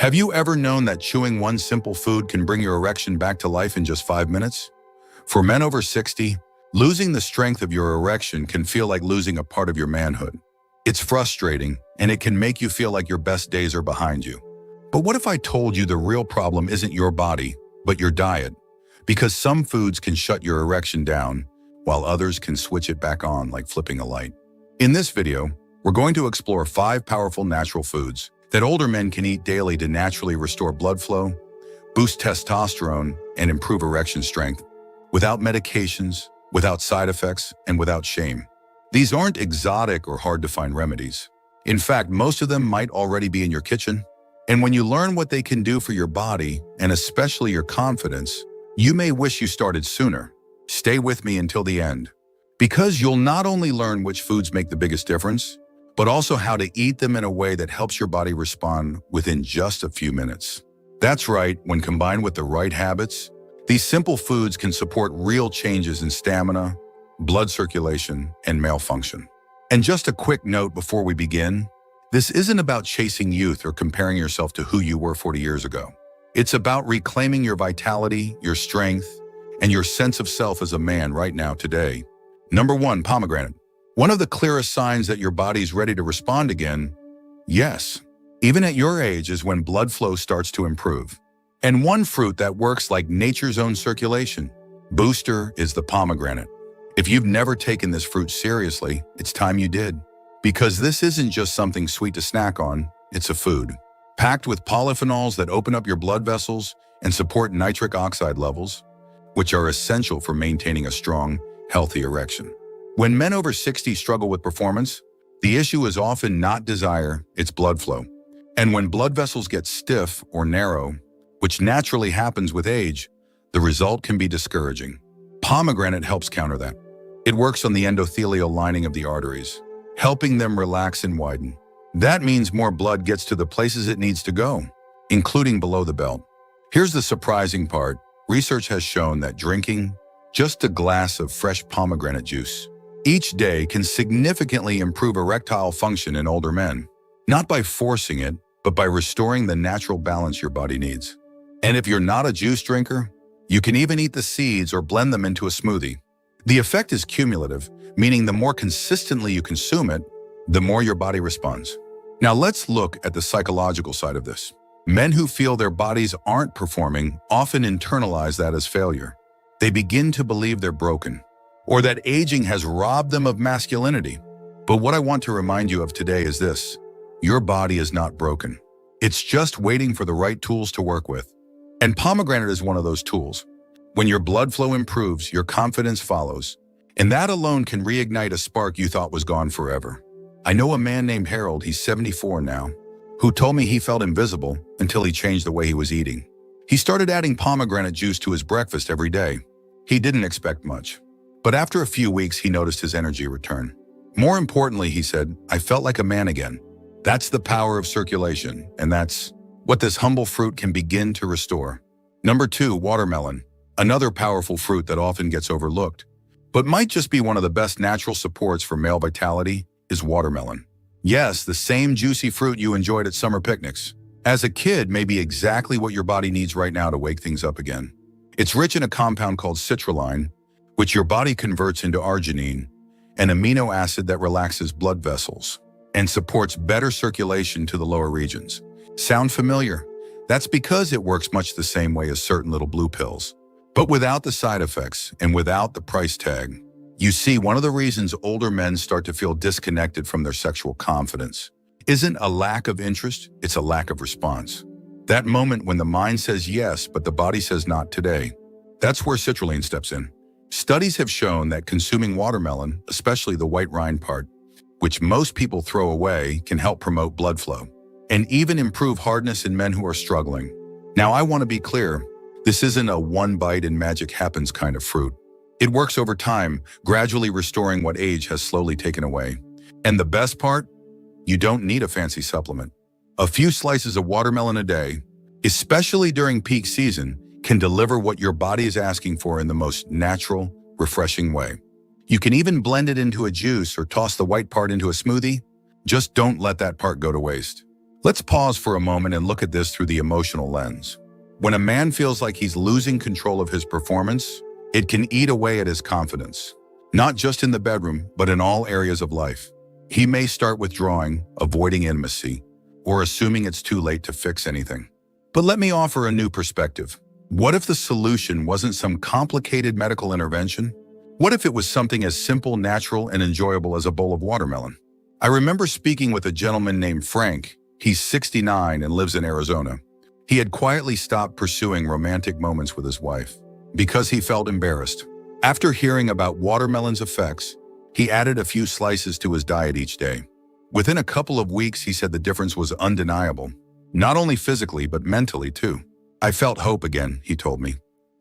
Have you ever known that chewing one simple food can bring your erection back to life in just 5 minutes? For men over 60, losing the strength of your erection can feel like losing a part of your manhood. It's frustrating, and it can make you feel like your best days are behind you. But what if I told you the real problem isn't your body, but your diet? Because some foods can shut your erection down, while others can switch it back on like flipping a light. In this video, we're going to explore 5 powerful natural foods that older men can eat daily to naturally restore blood flow, boost testosterone, and improve erection strength, without medications, without side effects, and without shame. These aren't exotic or hard-to-find remedies. In fact, most of them might already be in your kitchen. And when you learn what they can do for your body, and especially your confidence, you may wish you started sooner. Stay with me until the end, because you'll not only learn which foods make the biggest difference, but also how to eat them in a way that helps your body respond within just a few minutes. That's right, when combined with the right habits, these simple foods can support real changes in stamina, blood circulation, and male function. And just a quick note before we begin, this isn't about chasing youth or comparing yourself to who you were 40 years ago. It's about reclaiming your vitality, your strength, and your sense of self as a man right now, today. Number 1, pomegranate. One of the clearest signs that your body's ready to respond again, yes, even at your age, is when blood flow starts to improve. And one fruit that works like nature's own circulation booster is the pomegranate. If you've never taken this fruit seriously, it's time you did. Because this isn't just something sweet to snack on, it's a food. Packed with polyphenols that open up your blood vessels and support nitric oxide levels, which are essential for maintaining a strong, healthy erection. When men over 60 struggle with performance, the issue is often not desire, it's blood flow. And when blood vessels get stiff or narrow, which naturally happens with age, the result can be discouraging. Pomegranate helps counter that. It works on the endothelial lining of the arteries, helping them relax and widen. That means more blood gets to the places it needs to go, including below the belt. Here's the surprising part. Research has shown that drinking just a glass of fresh pomegranate juice each day can significantly improve erectile function in older men, not by forcing it, but by restoring the natural balance your body needs. And if you're not a juice drinker, you can even eat the seeds or blend them into a smoothie. The effect is cumulative, meaning the more consistently you consume it, the more your body responds. Now let's look at the psychological side of this. Men who feel their bodies aren't performing often internalize that as failure. They begin to believe they're broken, or that aging has robbed them of masculinity. But what I want to remind you of today is this: your body is not broken. It's just waiting for the right tools to work with. And pomegranate is one of those tools. When your blood flow improves, your confidence follows. And that alone can reignite a spark you thought was gone forever. I know a man named Harold, he's 74 now, who told me he felt invisible until he changed the way he was eating. He started adding pomegranate juice to his breakfast every day. He didn't expect much. But after a few weeks, he noticed his energy return. More importantly, he said, I felt like a man again. That's the power of circulation, and that's what this humble fruit can begin to restore. Number 2, watermelon. Another powerful fruit that often gets overlooked, but might just be one of the best natural supports for male vitality, is watermelon. Yes, the same juicy fruit you enjoyed at summer picnics as a kid may be exactly what your body needs right now to wake things up again. It's rich in a compound called citrulline, which your body converts into arginine, an amino acid that relaxes blood vessels and supports better circulation to the lower regions. Sound familiar? That's because it works much the same way as certain little blue pills, but without the side effects and without the price tag. You see, one of the reasons older men start to feel disconnected from their sexual confidence isn't a lack of interest, it's a lack of response. That moment when the mind says yes, but the body says not today. That's where citrulline steps in. Studies have shown that consuming watermelon, especially the white rind part, which most people throw away, can help promote blood flow and even improve hardness in men who are struggling. Now, I want to be clear, this isn't a one bite and magic happens kind of fruit. It works over time, gradually restoring what age has slowly taken away. And the best part? You don't need a fancy supplement. A few slices of watermelon a day, especially during peak season, can deliver what your body is asking for in the most natural, refreshing way. You can even blend it into a juice or toss the white part into a smoothie. Just don't let that part go to waste. Let's pause for a moment and look at this through the emotional lens. When a man feels like he's losing control of his performance, it can eat away at his confidence, not just in the bedroom, but in all areas of life. He may start withdrawing, avoiding intimacy, or assuming it's too late to fix anything. But let me offer a new perspective. What if the solution wasn't some complicated medical intervention? What if it was something as simple, natural, and enjoyable as a bowl of watermelon? I remember speaking with a gentleman named Frank. He's 69 and lives in Arizona. He had quietly stopped pursuing romantic moments with his wife because he felt embarrassed. After hearing about watermelon's effects, he added a few slices to his diet each day. Within a couple of weeks, he said the difference was undeniable, not only physically, but mentally too. I felt hope again, he told me.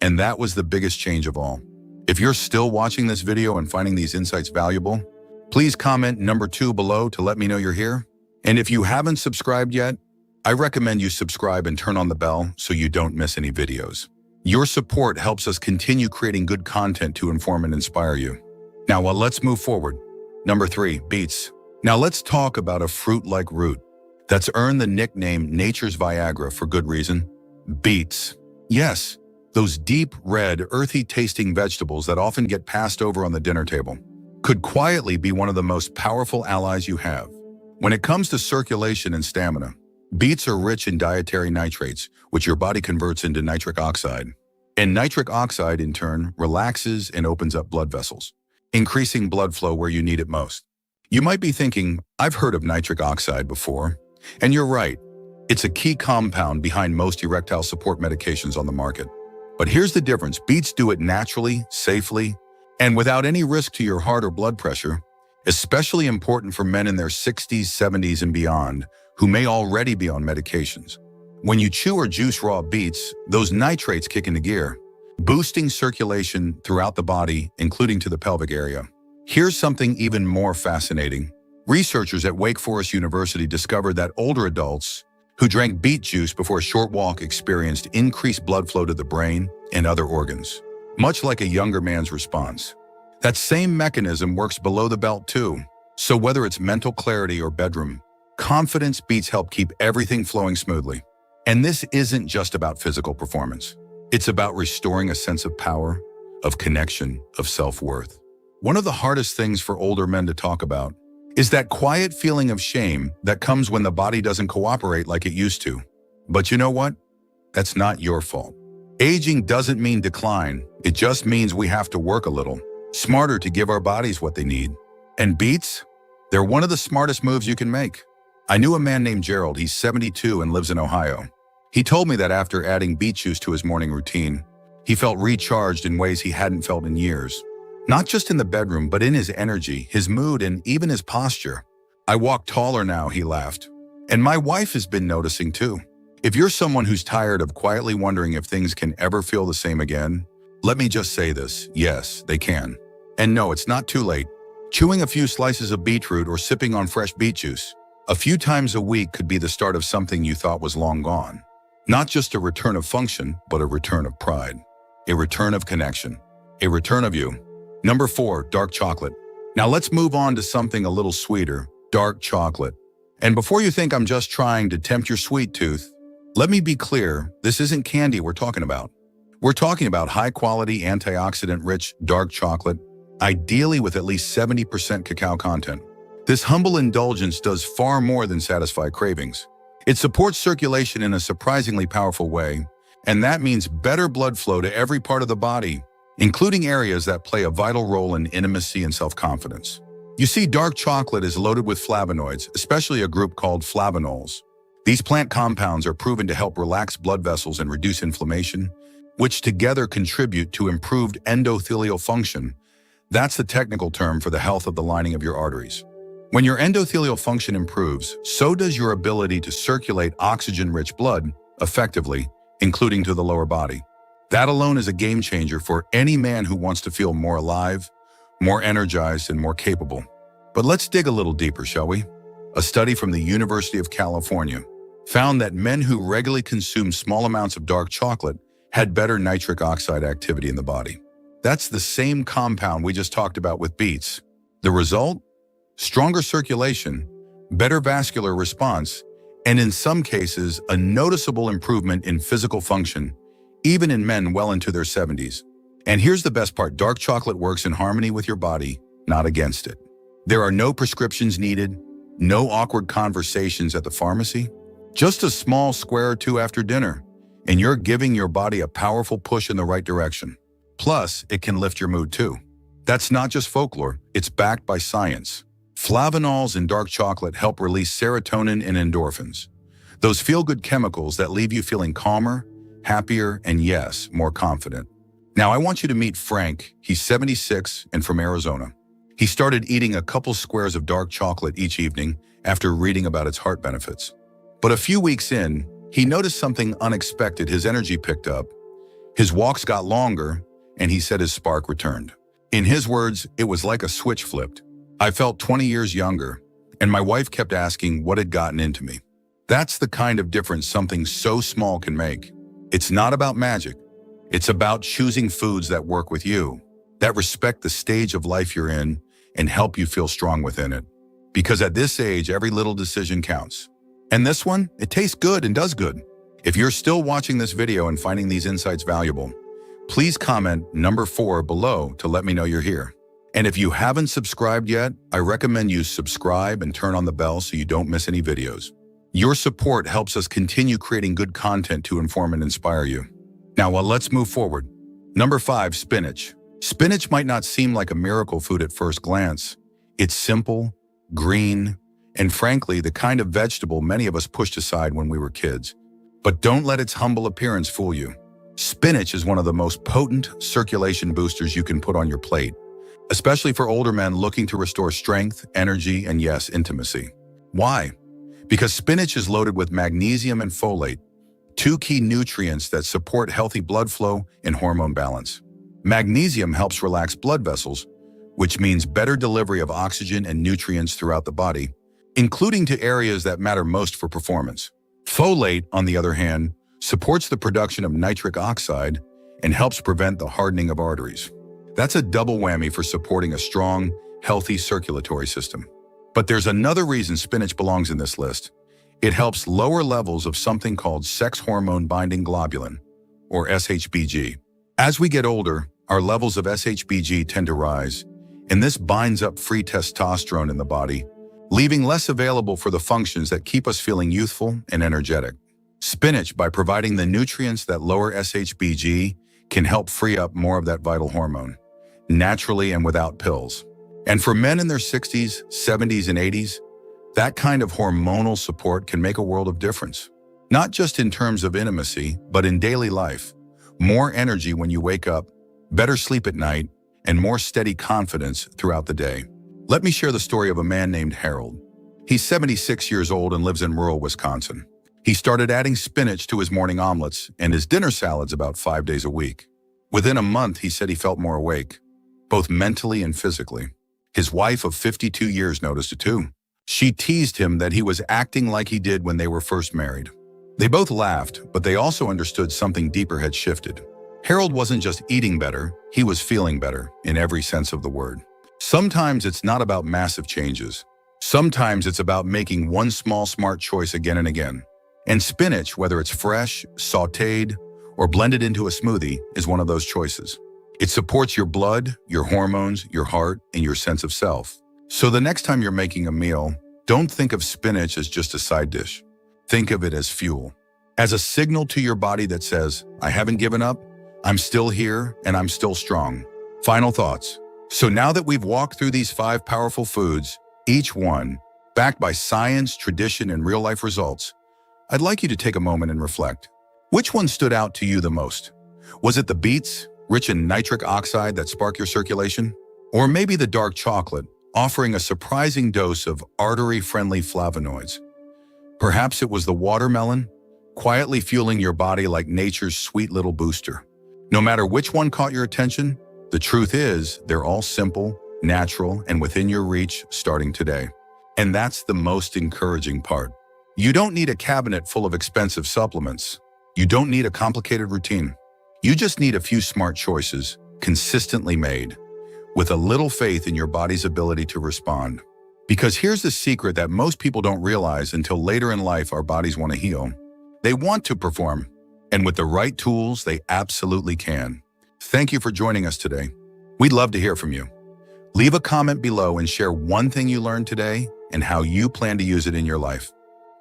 And that was the biggest change of all. If you're still watching this video and finding these insights valuable, please comment number 2 below to let me know you're here. And if you haven't subscribed yet, I recommend you subscribe and turn on the bell so you don't miss any videos. Your support helps us continue creating good content to inform and inspire you. Now, let's move forward. Number 3, beets. Now let's talk about a fruit-like root that's earned the nickname Nature's Viagra for good reason. Beets. Yes, those deep, red, earthy-tasting vegetables that often get passed over on the dinner table could quietly be one of the most powerful allies you have. When it comes to circulation and stamina, beets are rich in dietary nitrates, which your body converts into nitric oxide. And nitric oxide, in turn, relaxes and opens up blood vessels, increasing blood flow where you need it most. You might be thinking, I've heard of nitric oxide before. And you're right. It's a key compound behind most erectile support medications on the market. But here's the difference. Beets do it naturally, safely, and without any risk to your heart or blood pressure, especially important for men in their 60s, 70s, and beyond, who may already be on medications. When you chew or juice raw beets, those nitrates kick into gear, boosting circulation throughout the body, including to the pelvic area. Here's something even more fascinating. Researchers at Wake Forest University discovered that older adults who drank beet juice before a short walk experienced increased blood flow to the brain and other organs, much like a younger man's response. That same mechanism works below the belt too. So whether it's mental clarity or bedroom, confidence, beets help keep everything flowing smoothly. And this isn't just about physical performance. It's about restoring a sense of power, of connection, of self-worth. One of the hardest things for older men to talk about is that quiet feeling of shame that comes when the body doesn't cooperate like it used to. But you know what? That's not your fault. Aging doesn't mean decline. It just means we have to work a little smarter to give our bodies what they need. And beets? They're one of the smartest moves you can make. I knew a man named Gerald. He's 72 and lives in Ohio. He told me that after adding beet juice to his morning routine, he felt recharged in ways he hadn't felt in years. Not just in the bedroom, but in his energy, his mood, and even his posture. I walk taller now, he laughed. And my wife has been noticing too. If you're someone who's tired of quietly wondering if things can ever feel the same again, let me just say this. Yes, they can. And no, it's not too late. Chewing a few slices of beetroot or sipping on fresh beet juice a few times a week could be the start of something you thought was long gone. Not just a return of function, but a return of pride, a return of connection, a return of you. Number 4, dark chocolate. Now let's move on to something a little sweeter, dark chocolate. And before you think I'm just trying to tempt your sweet tooth, let me be clear, this isn't candy we're talking about. We're talking about high-quality, antioxidant-rich dark chocolate, ideally with at least 70% cacao content. This humble indulgence does far more than satisfy cravings. It supports circulation in a surprisingly powerful way, and that means better blood flow to every part of the body, including areas that play a vital role in intimacy and self-confidence. You see, dark chocolate is loaded with flavonoids, especially a group called flavonols. These plant compounds are proven to help relax blood vessels and reduce inflammation, which together contribute to improved endothelial function. That's the technical term for the health of the lining of your arteries. When your endothelial function improves, so does your ability to circulate oxygen-rich blood effectively, including to the lower body. That alone is a game changer for any man who wants to feel more alive, more energized, and more capable. But let's dig a little deeper, shall we? A study from the University of California found that men who regularly consumed small amounts of dark chocolate had better nitric oxide activity in the body. That's the same compound we just talked about with beets. The result? Stronger circulation, better vascular response, and in some cases, a noticeable improvement in physical function, even in men well into their 70s. And here's the best part: dark chocolate works in harmony with your body, not against it. There are no prescriptions needed, no awkward conversations at the pharmacy, just a small square or two after dinner, and you're giving your body a powerful push in the right direction. Plus, it can lift your mood too. That's not just folklore, it's backed by science. Flavonols in dark chocolate help release serotonin and endorphins, those feel-good chemicals that leave you feeling calmer, happier, and yes, more confident. Now I want you to meet Frank. He's 76 and from Arizona. He started eating a couple squares of dark chocolate each evening after reading about its heart benefits. But a few weeks in, he noticed something unexpected. His energy picked up, his walks got longer, and he said his spark returned. In his words, it was like a switch flipped. I felt 20 years younger, and my wife kept asking what had gotten into me. That's the kind of difference something so small can make. It's not about magic. It's about choosing foods that work with you, that respect the stage of life you're in, and help you feel strong within it. Because at this age, every little decision counts. And this one, it tastes good and does good. If you're still watching this video and finding these insights valuable, please comment number 4 below to let me know you're here. And if you haven't subscribed yet, I recommend you subscribe and turn on the bell so you don't miss any videos. Your support helps us continue creating good content to inform and inspire you. Now, let's move forward. Number 5, spinach. Spinach might not seem like a miracle food at first glance. It's simple, green, and frankly, the kind of vegetable many of us pushed aside when we were kids. But don't let its humble appearance fool you. Spinach is one of the most potent circulation boosters you can put on your plate, especially for older men looking to restore strength, energy, and yes, intimacy. Why? Because spinach is loaded with magnesium and folate, 2 key nutrients that support healthy blood flow and hormone balance. Magnesium helps relax blood vessels, which means better delivery of oxygen and nutrients throughout the body, including to areas that matter most for performance. Folate, on the other hand, supports the production of nitric oxide and helps prevent the hardening of arteries. That's a double whammy for supporting a strong, healthy circulatory system. But there's another reason spinach belongs in this list. It helps lower levels of something called sex hormone binding globulin, or SHBG. As we get older, our levels of SHBG tend to rise, and this binds up free testosterone in the body, leaving less available for the functions that keep us feeling youthful and energetic. Spinach, by providing the nutrients that lower SHBG, can help free up more of that vital hormone, naturally and without pills. And for men in their 60s, 70s, and 80s, that kind of hormonal support can make a world of difference. Not just in terms of intimacy, but in daily life. More energy when you wake up, better sleep at night, and more steady confidence throughout the day. Let me share the story of a man named Harold. He's 76 years old and lives in rural Wisconsin. He started adding spinach to his morning omelets and his dinner salads about 5 days a week. Within a month, he said he felt more awake, both mentally and physically. His wife of 52 years noticed it too. She teased him that he was acting like he did when they were first married. They both laughed, but they also understood something deeper had shifted. Harold wasn't just eating better, he was feeling better in every sense of the word. Sometimes it's not about massive changes. Sometimes it's about making one small smart choice again and again. And spinach, whether it's fresh, sautéed, or blended into a smoothie, is one of those choices. It supports your blood, your hormones, your heart, and your sense of self. So the next time you're making a meal, don't think of spinach as just a side dish. Think of it as fuel, as a signal to your body that says, I haven't given up, I'm still here, and I'm still strong. Final thoughts. So now that we've walked through these 5 powerful foods, each one backed by science, tradition, and real-life results, I'd like you to take a moment and reflect. Which one stood out to you the most? Was it the beets, rich in nitric oxide that spark your circulation? Or maybe the dark chocolate, offering a surprising dose of artery-friendly flavonoids? Perhaps it was the watermelon, quietly fueling your body like nature's sweet little booster. No matter which one caught your attention, the truth is they're all simple, natural, and within your reach starting today. And that's the most encouraging part. You don't need a cabinet full of expensive supplements. You don't need a complicated routine. You just need a few smart choices, consistently made, with a little faith in your body's ability to respond. Because here's the secret that most people don't realize until later in life our bodies want to heal. They want to perform, and with the right tools, they absolutely can. Thank you for joining us today. We'd love to hear from you. Leave a comment below and share one thing you learned today and how you plan to use it in your life.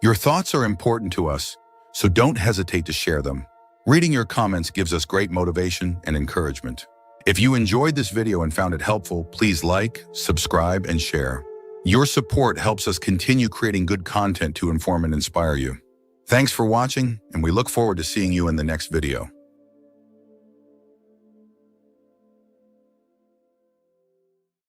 Your thoughts are important to us, so don't hesitate to share them. Reading your comments gives us great motivation and encouragement. If you enjoyed this video and found it helpful, please like, subscribe, and share. Your support helps us continue creating good content to inform and inspire you. Thanks for watching, and we look forward to seeing you in the next video.